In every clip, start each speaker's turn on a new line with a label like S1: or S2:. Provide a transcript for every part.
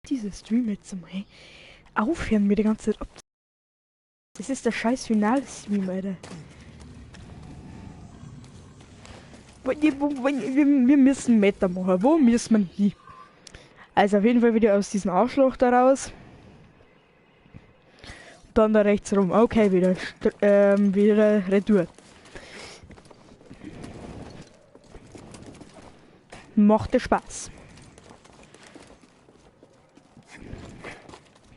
S1: diese Stream jetzt mal aufhören, mir die ganze Zeit ab. Das ist der scheiß Finalstream, Alter. Wir müssen Meta machen. Wo müssen wir hin? Also auf jeden Fall wieder aus diesem Arschloch da raus. Dann da rechts rum. Okay, wieder Retour. Machte Spaß.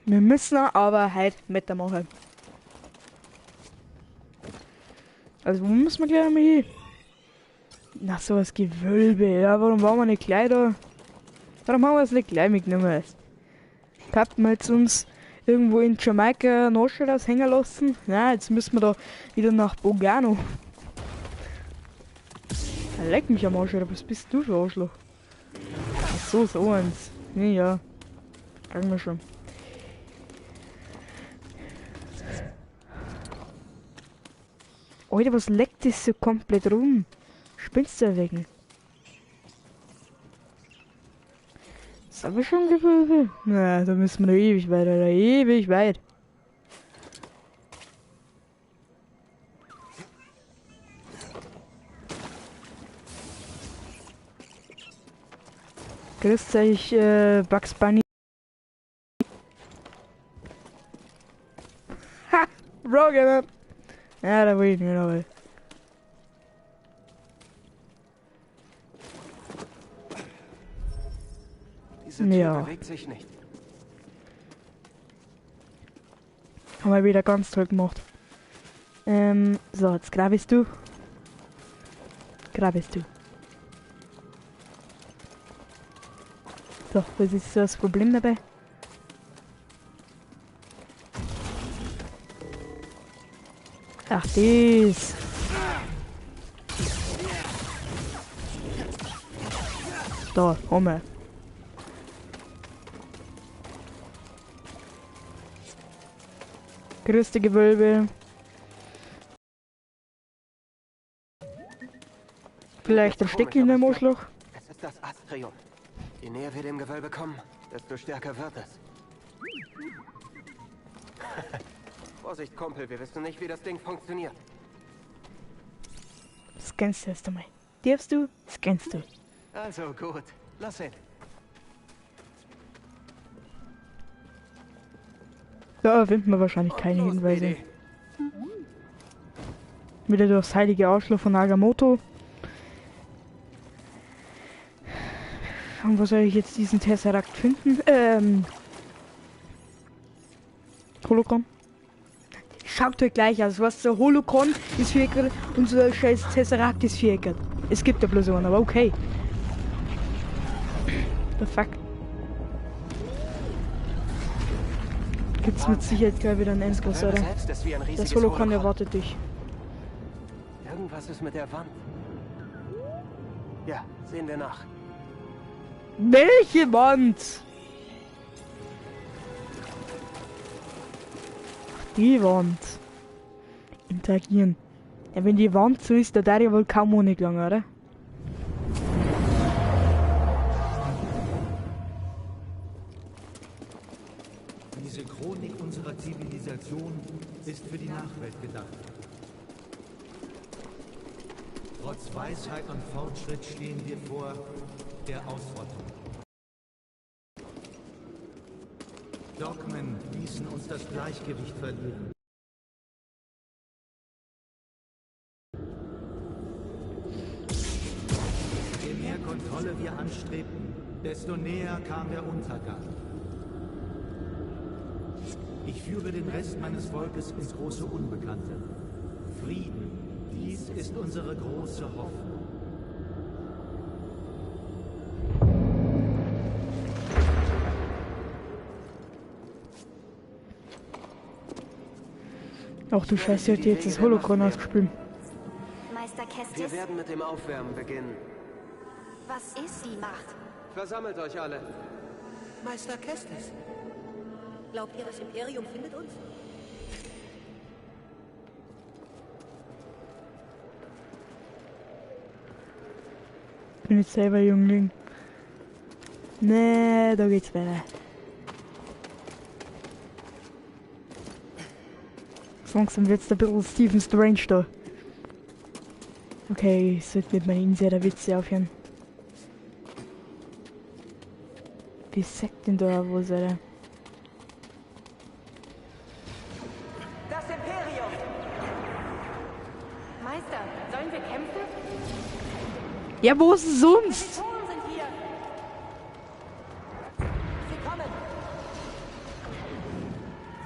S1: Wir müssen aber halt Meta machen. Also wo muss man gleich mal hin? Na, so was Gewölbe, ja, warum waren wir nicht gleich da? Warum haben wir es nicht gleich mitgenommen? Hatten wir jetzt uns irgendwo in Jamaika einen Arsch raushängen lassen? Na, jetzt müssen wir da wieder nach Bogano. Leck mich am Arsch, was bist du für Arschloch? Ach so eins. Ja, sagen wir schon. Alter, was leckt das so komplett rum? Spinnst du wegen? Ist aber schon Gewölbe. Na, da müssen wir noch ewig weiter, da ewig weit. Grüß euch, Bugs Bunny. Ha! Rogan! Ja, da will ich nicht, aber.
S2: Diese Tür bewegt sich nicht.
S1: Haben wir wieder ganz toll gemacht. So, jetzt grabest du. So, was ist so das Problem dabei? Ach, dies. Da, haben wir. Größte Gewölbe. Vielleicht ein Steck in dem Arschloch.
S2: Es ist das Astrium. Je näher wir dem Gewölbe kommen, desto stärker wird es. Vorsicht, Kumpel, wir wissen nicht, wie das Ding funktioniert.
S1: Scannst du erst einmal. Darfst du? Scannst du.
S2: Also gut, lass hin.
S1: Da finden wir wahrscheinlich keine Hinweise. Wieder durchs heilige Arschloch von Nagamoto. Und wo soll ich jetzt diesen Tesseract finden? Holocron. Schaut euch gleich aus, was der Holocron ist viereckert und so ein scheiß Tesseract ist viereckert. Es gibt ja bloß einen, aber okay. The fuck. Gibt's mit Sicherheit gleich wieder einen Endboss, oder? Das Holocron erwartet dich.
S2: Irgendwas ist mit der Wand. Ja, sehen wir nach.
S1: Welche Wand? Die Wand. Interagieren. Ja, wenn die Wand so ist, da darf ja wohl kaum ohne gelangen, oder?
S3: Diese Chronik unserer Zivilisation ist für die Nachwelt gedacht. Trotz Weisheit und Fortschritt stehen wir vor der Ausrottung. Dogmen ließen uns das Gleichgewicht verlieren. Je mehr Kontrolle wir anstrebten, desto näher kam der Untergang. Ich führe den Rest meines Volkes ins große Unbekannte. Frieden, dies ist unsere große Hoffnung.
S1: Ach du Scheiße, hat jetzt das Holocron ausgespielt.
S4: Meister Kestis?
S2: Wir werden mit dem Aufwärmen beginnen.
S4: Was ist die Macht?
S2: Versammelt euch alle.
S5: Meister Kestis. Glaubt ihr, das Imperium findet uns?
S1: Ich bin jetzt selber Jüngling. Nee, da geht's weiter. Langsam wird's ein bisschen Stephen Strange da. Okay, ich sollte mit meinen Insider-Witze aufhören. Wie sagt denn da wo seid ihr?
S5: Das Imperium!
S4: Meister, sollen wir kämpfen?
S1: Ja, wo ist es sonst?
S5: Die Toren sind hier! Sie kommen!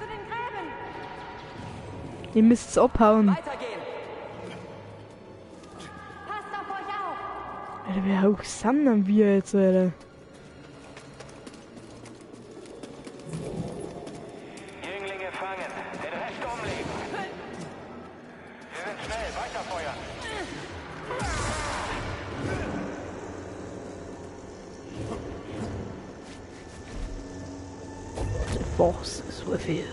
S4: Zu den Gräben!
S1: Ihr müsst's abhauen.
S5: Weitergehen!
S4: Passt auf euch auf!
S1: Alter, wer auch sind wir jetzt, Alter?
S2: Jünglinge fangen, den Rest umlegen. Wir sind schnell, weiterfeuern.
S1: Force is with you.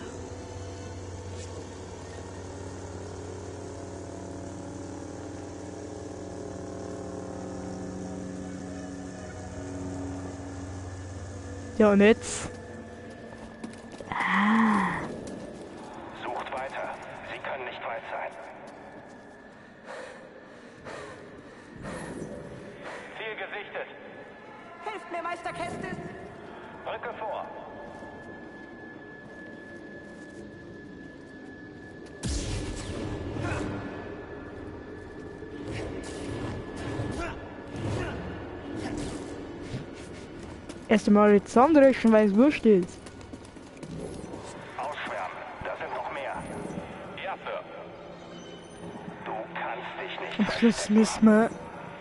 S1: Ja, und jetzt?
S2: Sucht weiter. Sie können nicht weit sein. Ziel gesichtet.
S5: Hilft mir, Meister Kestis!
S2: Rücke vor.
S1: Erst einmal jetzt zusammenrechnen, weil es wurscht ist.
S2: Ausschwärmen. Da sind noch mehr. Ja, Sir. Du kannst dich nicht
S1: Am Schluss müssen wir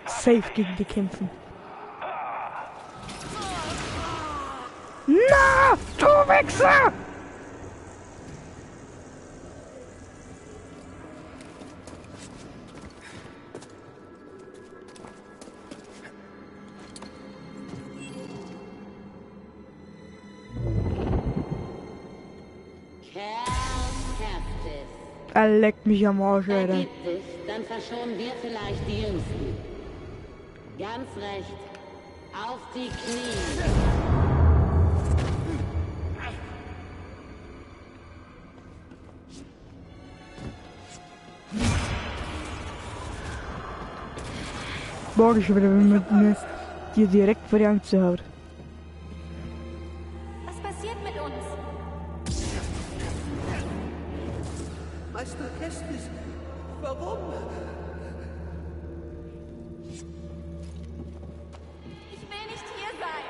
S1: safe gegen die kämpfen. Na, du Wichser! Er leckt mich am Arsch, Alter.
S6: Ergibt sich, dann verschonen wir vielleicht die Jüngsten. Ganz recht. Auf die Knie.
S1: Morgen schon wieder mit mir dir direkt vor die Angst zu haut.
S4: Was passiert mit uns?
S5: Meister Kestis, warum?
S4: Ich will nicht hier sein!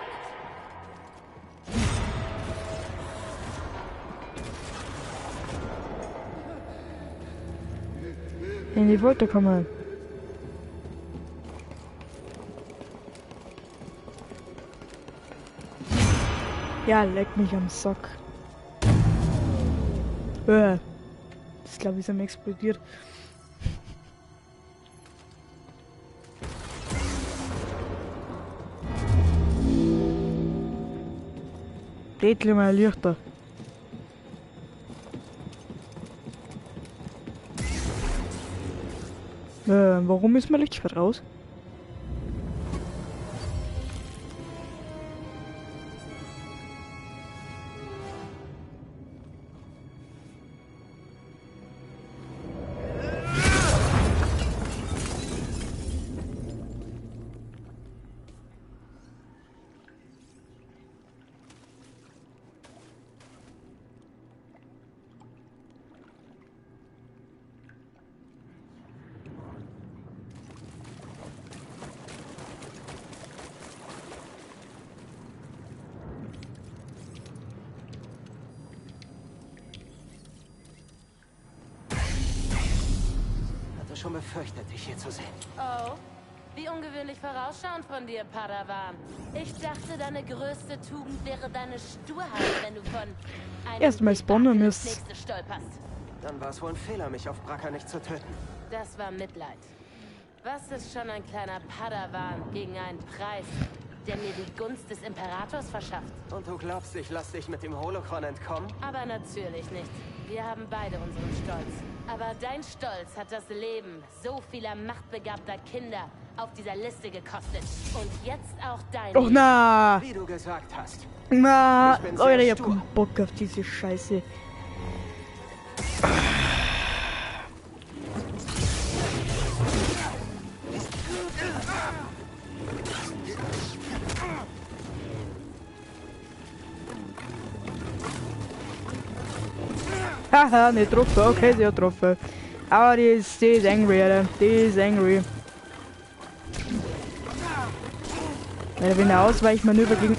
S1: In die Wolke kommen. Ja, leck mich am Sack. Das glaube ich, ist am explodiert. Rätle mal Lichter. Warum ist mein Lichtschwert raus?
S2: Hatte schon befürchtet, dich hier zu sehen.
S6: Oh, wie ungewöhnlich vorausschauend von dir, Padawan. Ich dachte, deine größte Tugend wäre deine Sturheit, wenn du von einem
S1: Erstmal spawnen
S6: Debakel
S1: müsst.
S6: ins nächste stolperst.
S2: Dann war es wohl ein Fehler, mich auf Bracker nicht zu töten.
S6: Das war Mitleid. Was ist schon ein kleiner Padawan gegen einen Preis, der mir die Gunst des Imperators verschafft?
S2: Und du glaubst, ich lass dich mit dem Holocron entkommen?
S6: Aber natürlich nicht. Wir haben beide unseren Stolz. Aber dein Stolz hat das Leben so vieler machtbegabter Kinder auf dieser Liste gekostet. Und jetzt auch dein.
S1: Och na!
S2: Wie du gesagt hast.
S1: Na!
S2: Ich bin sehr
S1: Leute, ich hab
S2: stur.
S1: keinen Bock auf diese Scheiße. Haha, nicht getroffen. Okay, sie hat getroffen. Aber die ist angry, Alter. Die ist angry. Weil wenn der Ausweichmanöver gegen...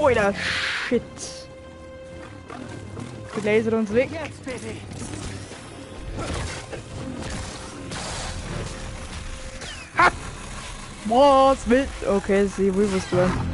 S1: Alter, shit. Die lasert uns weg. Ha! Was will... Okay, sie will was tun.